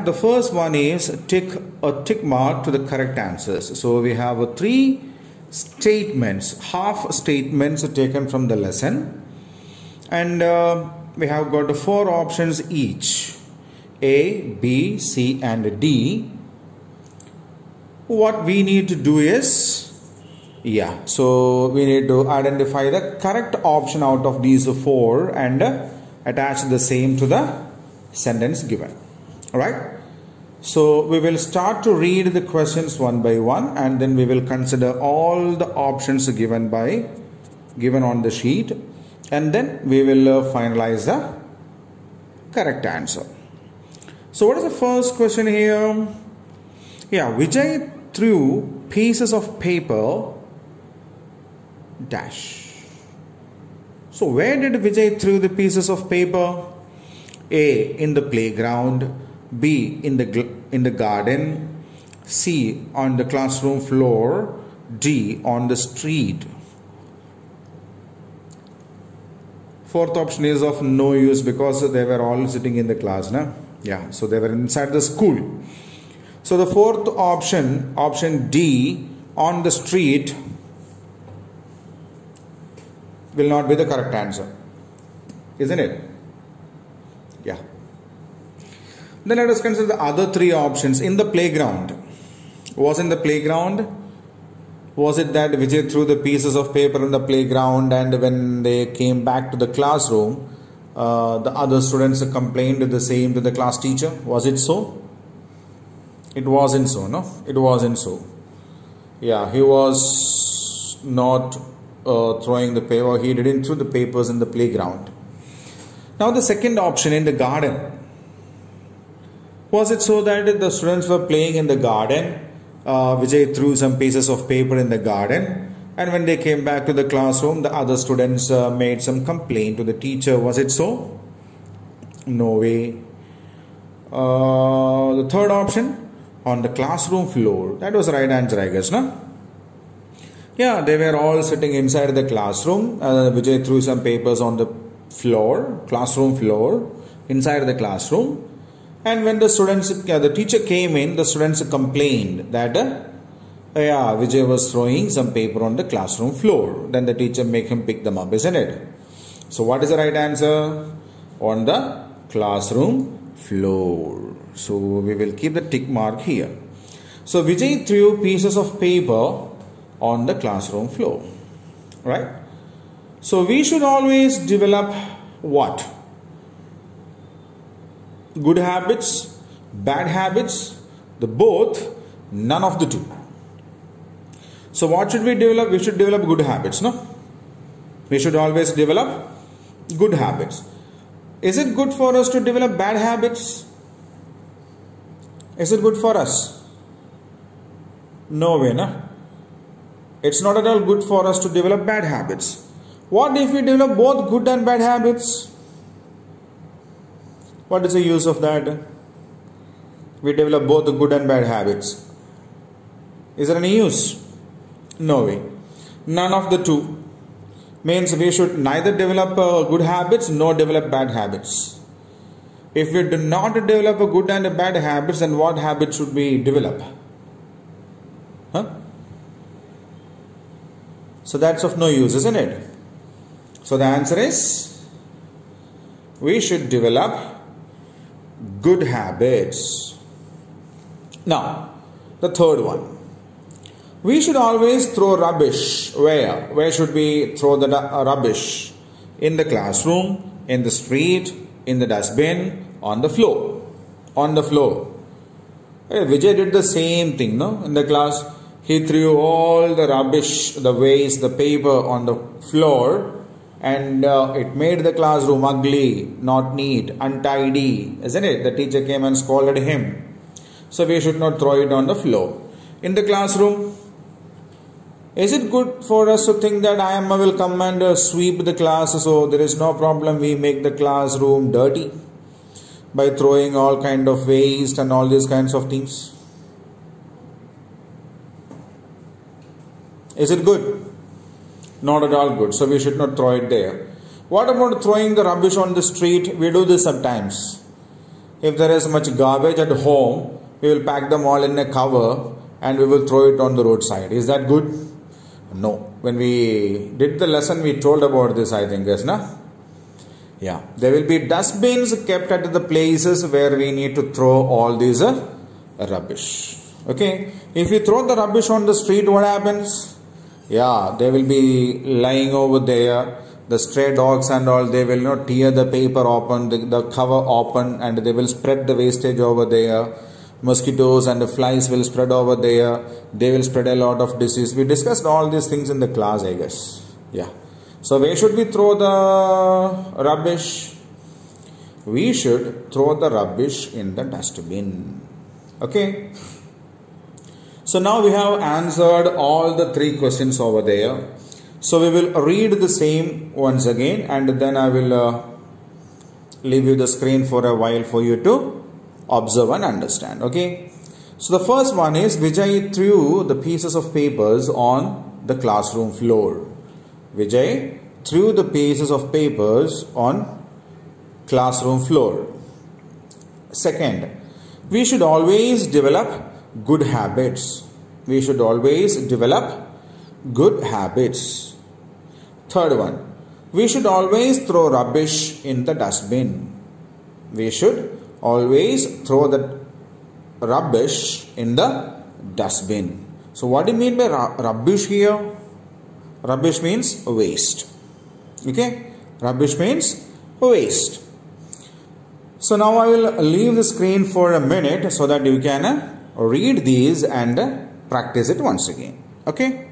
the first one is a tick mark to the correct answers. So we have three statements, half statements taken from the lesson, and we have got 4 options each, A, B, C and D. What we need to do is, so we need to identify the correct option out of these 4 and attach the same to the sentence given. Alright, so we will start to read the questions one by one, and then we will consider all the options given on the sheet, and then we will finalize the correct answer. So what is the first question here? Vijay threw pieces of paper dash. So where did Vijay throw the pieces of paper? A, in the playground, B, in the garden, C, on the classroom floor, D, on the street. Fourth option is of no use because they were all sitting in the class, na? So they were inside the school. So the fourth option, option D, on the street, will not be the correct answer, isn't it? Then let us consider the other 3 options. In the playground. Was in the playground? Was it that Vijay threw the pieces of paper in the playground, and when they came back to the classroom, the other students complained the same to the class teacher? Was it so? It wasn't so, no? It wasn't so. He was not throwing the paper. He didn't throw the papers in the playground. Now the second option, in the garden. Was it so that the students were playing in the garden? Vijay threw some pieces of paper in the garden, and when they came back to the classroom, the other students made some complaint to the teacher. Was it so? No way. The third option, on the classroom floor. That was the right answer, I guess, no? They were all sitting inside the classroom. Vijay threw some papers on the floor, classroom floor, inside the classroom. And when the teacher came in, the students complained that Vijay was throwing some paper on the classroom floor. Then the teacher made him pick them up, isn't it? So what is the right answer? On the classroom floor. So we will keep the tick mark here. So Vijay threw pieces of paper on the classroom floor. Right? So we should always develop what? Good habits, bad habits, the both, none of the two. So what should we develop? We should develop good habits, no? We should always develop good habits. Is it good for us to develop bad habits? Is it good for us? No way, no? It's not at all good for us to develop bad habits. What if we develop both good and bad habits? What is the use of that? We develop both the good and bad habits. Is there any use? No way. None of the two. Means we should neither develop good habits nor develop bad habits. If we do not develop a good and a bad habits, then what habits should we develop? So that's of no use, isn't it? So the answer is, we should develop good habits. Now, the third one. We should always throw rubbish. Where? Where should we throw the rubbish? In the classroom, in the street, in the dustbin, on the floor. On the floor. Vijay did the same thing, no? In the class, he threw all the rubbish, the waste, the paper on the floor, and it made the classroom ugly, not neat, untidy, isn't it? The teacher came and scolded him. So we should not throw it on the floor. In the classroom, is it good for us to think that I will come and sweep the class, so there is no problem, we make the classroom dirty by throwing all kind of waste and all these kinds of things? Is it good? Not at all good. So we should not throw it there. What about throwing the rubbish on the street? We do this sometimes. if there is much garbage at home, we will pack them all in a cover and we will throw it on the roadside. Is that good? No. When we did the lesson, we told about this, I think, yes, na? Yeah. There will be dustbins kept at the places where we need to throw all these rubbish. Okay. If you throw the rubbish on the street, what happens? Yeah, they will be lying over there. The stray dogs and all, they will not tear the paper open, the cover open, and they will spread the wastage over there. Mosquitoes and the flies will spread over there. They will spread a lot of disease. We discussed all these things in the class, I guess. Yeah. So where should we throw the rubbish? We should throw the rubbish in the dustbin. Okay. So now we have answered all the 3 questions over there. So we will read the same once again, and then I will leave you the screen for a while for you to observe and understand. Okay. So the first one is Vijay threw the pieces of papers on the classroom floor. Vijay threw the pieces of papers on classroom floor. Second, we should always develop good habits. We should always develop good habits. Third one, we should always throw rubbish in the dustbin. We should always throw the rubbish in the dustbin. So what do you mean by rubbish here? Rubbish means waste. Okay? Rubbish means waste. So now I will leave the screen for a minute so that you can read these and practice it once again. Okay?